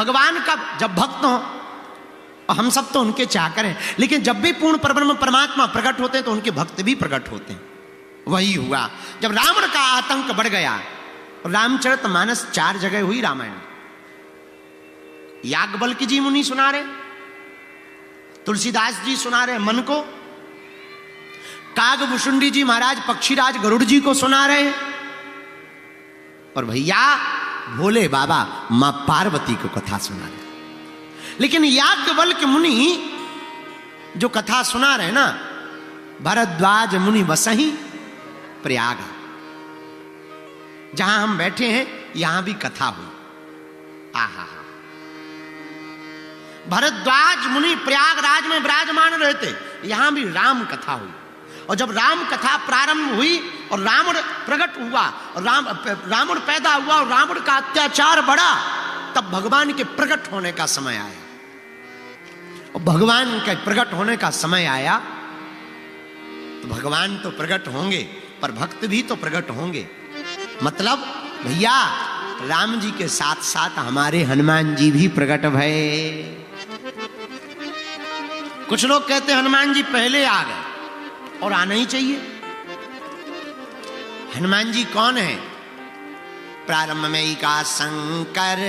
भगवान कब? जब भक्त हो। और हम सब तो उनके चाकर हैं, लेकिन जब भी पूर्ण परब्रह्म परमात्मा प्रकट होते हैं तो उनके भक्त भी प्रकट होते हैं। वही हुआ जब रावण का आतंक बढ़ गया। रामचरितमानस 4 जगह हुई रामायण। याज्ञवल्क्य जी मुनि सुना रहे, तुलसीदास जी सुना रहे मन को, कागभूषुंडी जी महाराज पक्षीराज गरुड़ जी को सुना रहे, और भैया भोले बाबा मां पार्वती को कथा सुना रहे। लेकिन याज्ञवल्क्य मुनि जो कथा सुना रहे ना, भरद्वाज मुनि बसहि प्रयाग, जहां हम बैठे हैं यहां भी कथा हुई। आहा, भरद्वाज मुनि प्रयागराज में विराजमान रहते, यहां भी राम कथा हुई। और जब राम कथा प्रारंभ हुई और रावण प्रकट हुआ और रावण पैदा हुआ और रावण का अत्याचार बढ़ा, तब भगवान के प्रकट होने का समय आया। और भगवान के प्रकट होने का समय आया तो भगवान तो प्रकट होंगे पर भक्त भी तो प्रकट होंगे। मतलब भैया राम जी के साथ साथ हमारे हनुमान जी भी प्रकट भये। कुछ लोग कहते हैं हनुमान जी पहले आ गए, और आना ही चाहिए। हनुमान जी कौन है? प्रारंभ में ही का शंकर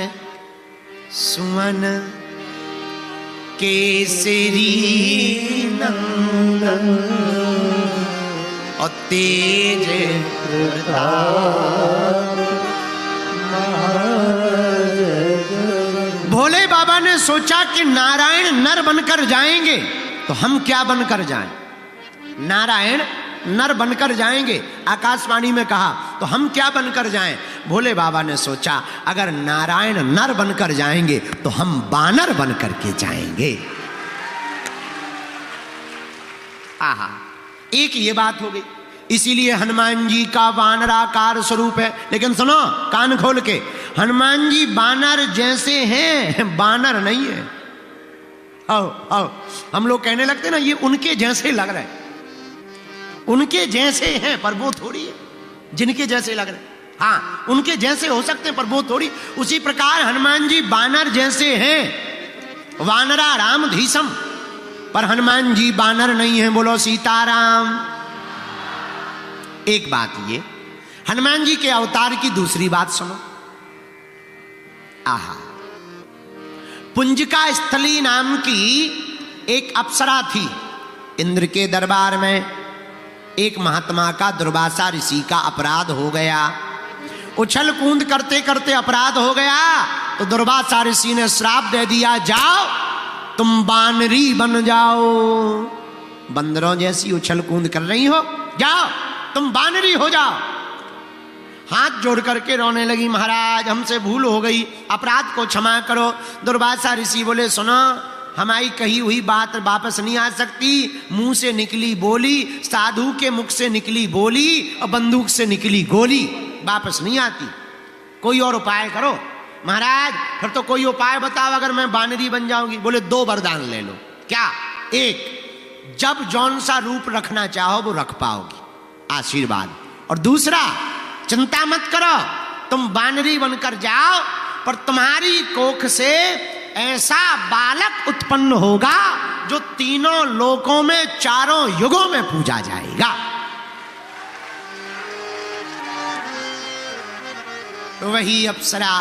सुमन केसरी नंदन और तेज प्रताप। भोले बाबा ने सोचा कि नारायण नर बनकर जाएंगे तो हम क्या बनकर जाएं? नारायण नर बनकर जाएंगे, आकाशवाणी में कहा, तो हम क्या बनकर जाएं? भोले बाबा ने सोचा अगर नारायण नर बनकर जाएंगे तो हम बानर बनकर के जाएंगे। आहा, एक ये बात हो गई। इसीलिए हनुमान जी का वानराकार स्वरूप है। लेकिन सुनो कान खोल के, हनुमान जी बानर जैसे हैं, बानर नहीं है। आओ आओ, हम लोग कहने लगते ना ये उनके जैसे लग रहे हैं, उनके जैसे हैं पर वो थोड़ी है जिनके जैसे लग रहे हैं। हाँ, उनके जैसे हो सकते हैं पर वो थोड़ी। उसी प्रकार हनुमान जी बानर जैसे हैं, वानरा राम धीसम, पर हनुमान जी बानर नहीं है। बोलो सीताराम। एक बात ये, हनुमान जी के अवतार की दूसरी बात सुनो। आहा, पुंजिका स्थली नाम की एक अप्सरा थी। इंद्र के दरबार में एक महात्मा का दुर्वासा ऋषि का अपराध हो गया। उछल कूद करते करते अपराध हो गया तो दुर्वासा ऋषि ने श्राप दे दिया, जाओ तुम बानरी बन जाओ। बंदरों जैसी उछल कूद कर रही हो, जाओ तुम बानरी हो जाओ। हाथ जोड़ करके रोने लगी, महाराज हमसे भूल हो गई, अपराध को क्षमा करो। दुर्वासा ऋषि बोले, सुनो हमारी कही हुई बात वापस नहीं आ सकती। मुंह से निकली बोली, साधु के मुख से निकली बोली और बंदूक से निकली गोली वापस नहीं आती। कोई और उपाय करो। महाराज फिर तो कोई उपाय बताओ, अगर मैं बानरी बन जाऊंगी। बोले 2 वरदान ले लो। क्या? एक, जब जौन सा रूप रखना चाहो वो रख पाओगी, आशीर्वाद। और दूसरा, चिंता मत करो, तुम बानरी बनकर जाओ पर तुम्हारी कोख से ऐसा बालक उत्पन्न होगा जो तीनों लोकों में, चारों युगों में पूजा जाएगा। तो वही अप्सरा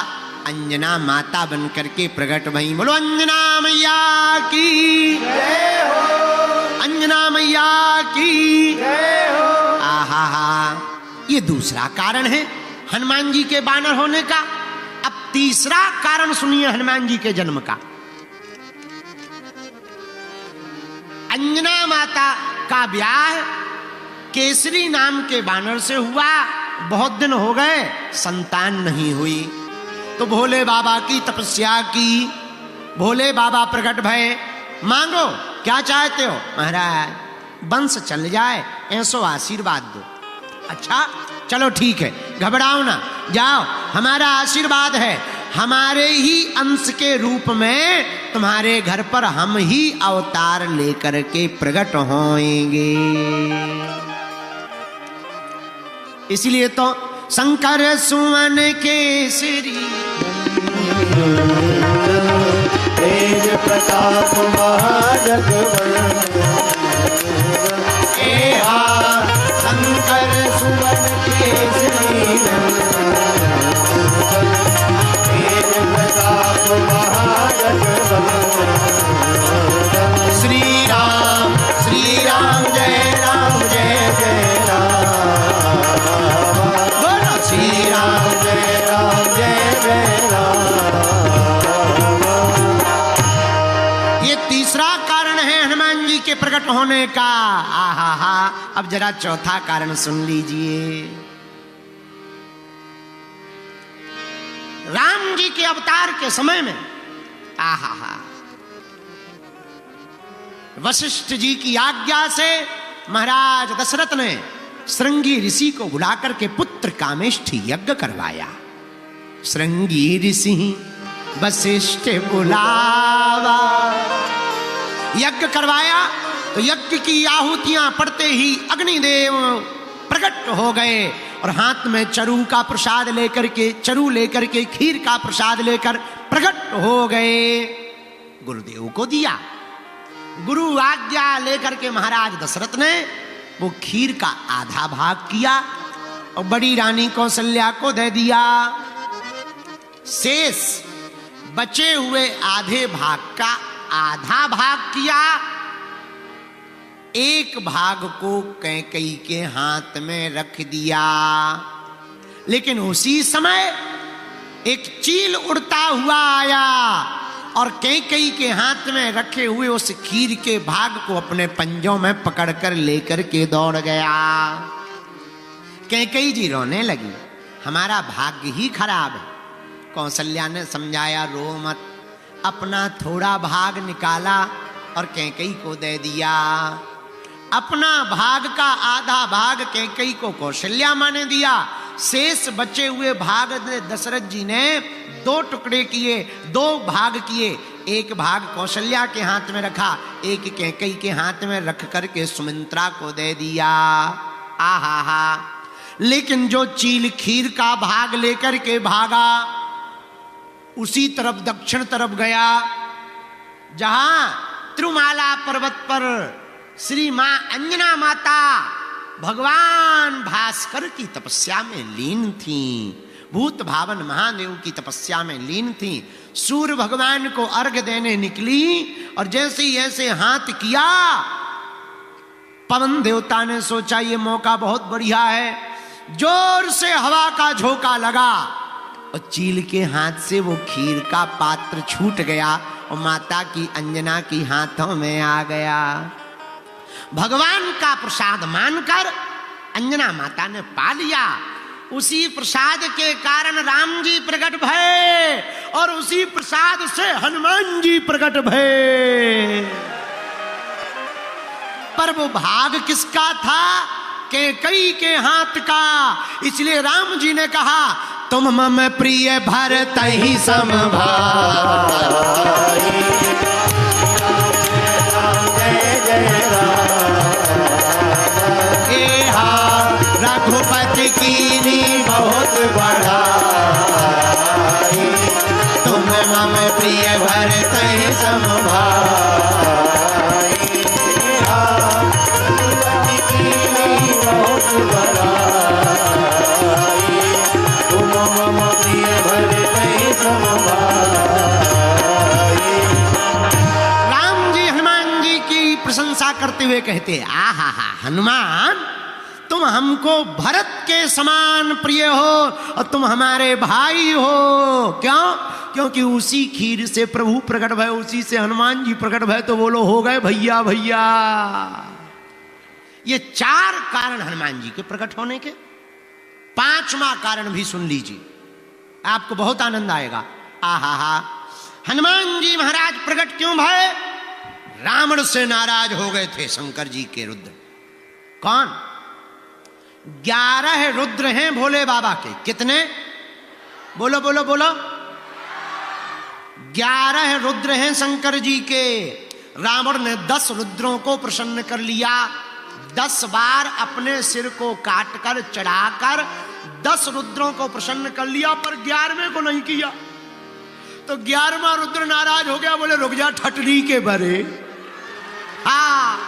अंजना माता बनकर के प्रकट भई। बोलो अंजना मैया की जय हो, अंजना मैया की जय हो। आहा हा, ये दूसरा कारण है हनुमान जी के बानर होने का। अब तीसरा कारण सुनिए हनुमान जी के जन्म का। अंजना माता का ब्याह केसरी नाम के बानर से हुआ। बहुत दिन हो गए, संतान नहीं हुई, तो भोले बाबा की तपस्या की। भोले बाबा प्रकट भये, मांगो क्या चाहते हो? महाराज वंश चल जाए, ऐसो आशीर्वाद दो। अच्छा चलो ठीक है, घबराओ ना, जाओ हमारा आशीर्वाद है, हमारे ही अंश के रूप में तुम्हारे घर पर हम ही अवतार लेकर के प्रकट होंगे। इसलिए तो शंकर सुमन केसरी शंकर सुवन केसरी श्री राम जय राम जय जय राम बोलो श्री राम जय जय राम। ये तीसरा कारण है हनुमान जी के प्रकट होने का। आहा, अब जरा चौथा कारण सुन लीजिए। राम जी के अवतार के समय में आहा, वशिष्ठ जी की आज्ञा से महाराज दशरथ ने श्रृंगी ऋषि को बुलाकर के पुत्र कामेष्ठी यज्ञ करवाया। श्रृंगी ऋषि वशिष्ठ बुलावा, यज्ञ करवाया तो यज्ञ की आहुतियां पड़ते ही अग्निदेव प्रकट हो गए और हाथ में चरू का प्रसाद लेकर के खीर का प्रसाद लेकर प्रकट हो गए। गुरुदेव को दिया। गुरु आज्ञा लेकर के महाराज दशरथ ने वो खीर का आधा भाग किया और बड़ी रानी कौशल्या को दे दिया। शेष बचे हुए आधे भाग का आधा भाग किया। एक भाग को कैकेयी के हाथ में रख दिया। लेकिन उसी समय एक चील उड़ता हुआ आया और कैकेयी के हाथ में रखे हुए उस खीर के भाग को अपने पंजों में पकड़कर लेकर के दौड़ गया। कैकेयी जी रोने लगी, हमारा भाग्य ही खराब है। कौशल्या ने समझाया, रो मत। अपना थोड़ा भाग निकाला और कैकेयी को दे दिया। अपना भाग का आधा भाग कैकेयी को कौशल्या माँ ने दिया। शेष बचे हुए भाग दशरथ जी ने दो टुकड़े किए, दो भाग किए। एक भाग कौशल्या के हाथ में रखा, एक कैकेयी के हाथ में रख करके सुमित्रा को दे दिया। आहा, लेकिन जो चील खीर का भाग लेकर के भागा उसी तरफ दक्षिण तरफ गया जहां त्रिमाला पर्वत पर श्री मां अंजना माता भगवान भास्कर की तपस्या में लीन थी, भूत भावन महादेव की तपस्या में लीन थी। सूर्य भगवान को अर्घ्य देने निकली और जैसे ही ऐसे हाथ किया, पवन देवता ने सोचा ये मौका बहुत बढ़िया है। जोर से हवा का झोंका लगा और चील के हाथ से वो खीर का पात्र छूट गया और माता की अंजना की हाथों में आ गया। भगवान का प्रसाद मानकर अंजना माता ने पा लिया। उसी प्रसाद के कारण राम जी प्रकट भये और उसी प्रसाद से हनुमान जी प्रकट भये। पर वो भाग किसका था? कैकेयी के हाथ का। इसलिए राम जी ने कहा, तुम मम प्रिय भरत ही सम भाई। रघुपति कीनी बहुत बड़ाई, तुम मम प्रिय भरत ही सम भाई। रघुपति कीनी बहुत बड़ाई, तुम मम प्रिय भरत ही सम भाई। राम जी हनुमान जी की प्रशंसा करते हुए कहते, आहा हनुमान, तुम हमको भरत के समान प्रिय हो और तुम हमारे भाई हो। क्यों? क्योंकि उसी खीर से प्रभु प्रकट भय, उसी से हनुमान जी प्रकट भय, तो बोलो हो गए भैया भैया। ये चार कारण हनुमान जी के प्रकट होने के। पांचवा कारण भी सुन लीजिए, आपको बहुत आनंद आएगा। आहा, हनुमान जी महाराज प्रकट क्यों भय? रावण से नाराज हो गए थे शंकर जी के रुद्र। कौन? 11 रुद्र हैं भोले बाबा के। कितने? बोलो बोलो बोलो। 11 रुद्र हैं शंकर जी के। रावण ने 10 रुद्रों को प्रसन्न कर लिया। 10 बार अपने सिर को काटकर चढ़ाकर 10 रुद्रों को प्रसन्न कर लिया, पर 11वें को नहीं किया। तो 11वां रुद्र नाराज हो गया, बोले रुक जा ठटरी के बरे, हाँ,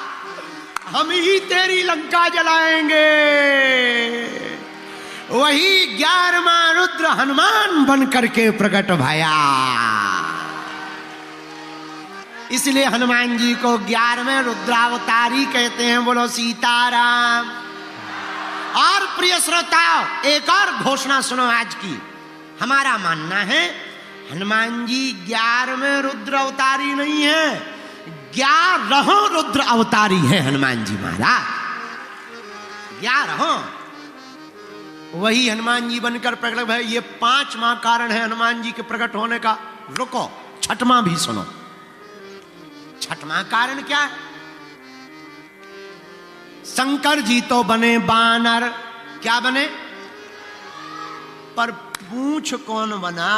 हम ही तेरी लंका जलाएंगे। वही 11वां रुद्र हनुमान बन करके प्रकट भया। इसलिए हनुमान जी को 11वें रुद्रावतारी कहते हैं। बोलो सीताराम। और प्रिय श्रोताओ, एक और घोषणा सुनो आज की। हमारा मानना है हनुमान जी 11वें रुद्र अवतारी नहीं है, 11वें रुद्र अवतारी है हनुमान जी महाराज। 11 वही हनुमान जी बनकर प्रकट भय। ये 5वां कारण है हनुमान जी के प्रकट होने का। रुको, 6वां भी सुनो। 6वां कारण क्या है? शंकर जी तो बने बानर। क्या बने? पर पूंछ कौन बना?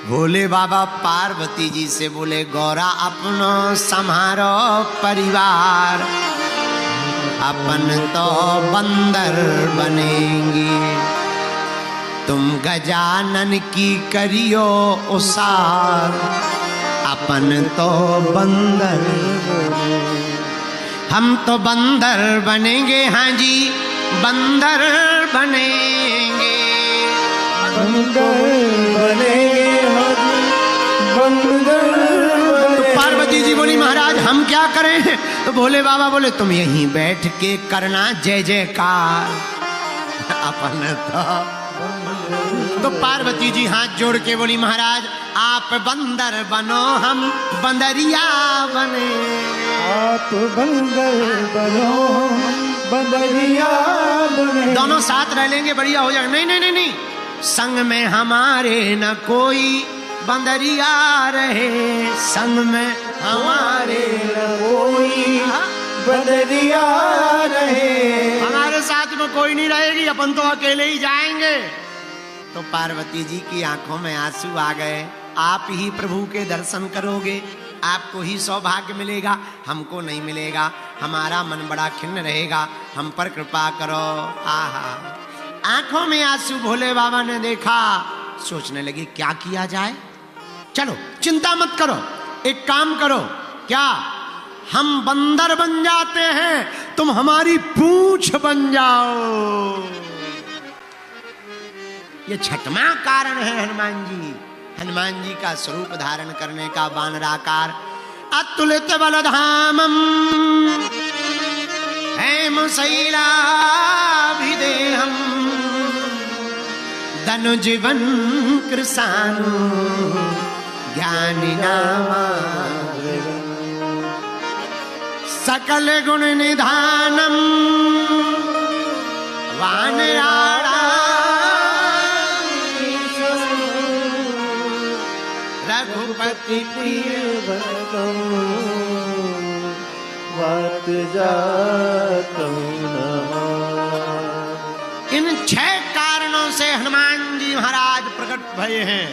भोले बाबा पार्वती जी से बोले, गौरा अपनो संहारो परिवार, अपन तो बंदर बनेंगे, तुम गजानन की करियो उसार, अपन तो बंदर, हम तो बंदर बनेंगे। हाँ जी, बंदर बनेंगे, बंदर बनेंगे, हाँ जी, बंदर बनेंगे। तो पार्वती जी बोली, महाराज हम क्या करें? तो भोले बाबा बोले, तुम यहीं बैठ के करना जय जयकार, अपन तो पार्वती जी हाथ जोड़ के बोली, महाराज आप बंदर बनो, हम बंदरिया बने। आप बंदर बनो, बंदरिया बने। दोनों साथ रह लेंगे, बढ़िया हो जाएगा। नहीं नहीं नहीं नहीं, संग में हमारे न कोई बंदरिया रहे, संग में हमारे न कोई बंदरिया रहे। हमारे साथ में कोई नहीं रहेगी, अपन तो अकेले ही जाएंगे। तो पार्वती जी की आंखों में आंसू आ गए। आप ही प्रभु के दर्शन करोगे, आपको ही सौभाग्य मिलेगा, हमको नहीं मिलेगा, हमारा मन बड़ा खिन्न रहेगा, हम पर कृपा करो। आहा, आंखों में आंसू। भोले बाबा ने देखा, सोचने लगे क्या किया जाए। चलो चिंता मत करो, एक काम करो। क्या? हम बंदर बन जाते हैं, तुम हमारी पूंछ बन जाओ। ये 6वां कारण है हनुमान जी। हनुमान जी का स्वरूप धारण करने का वानराकार। अतुलित बलधामम हेम शैलाभिदेहम धनुजीवन कृशानु ज्ञानिनामा सकल गुण निधानम वानराणा रघुपति प्रिय बात जाता इन 6 कारणों से हनुमान जी महाराज प्रकट भये हैं।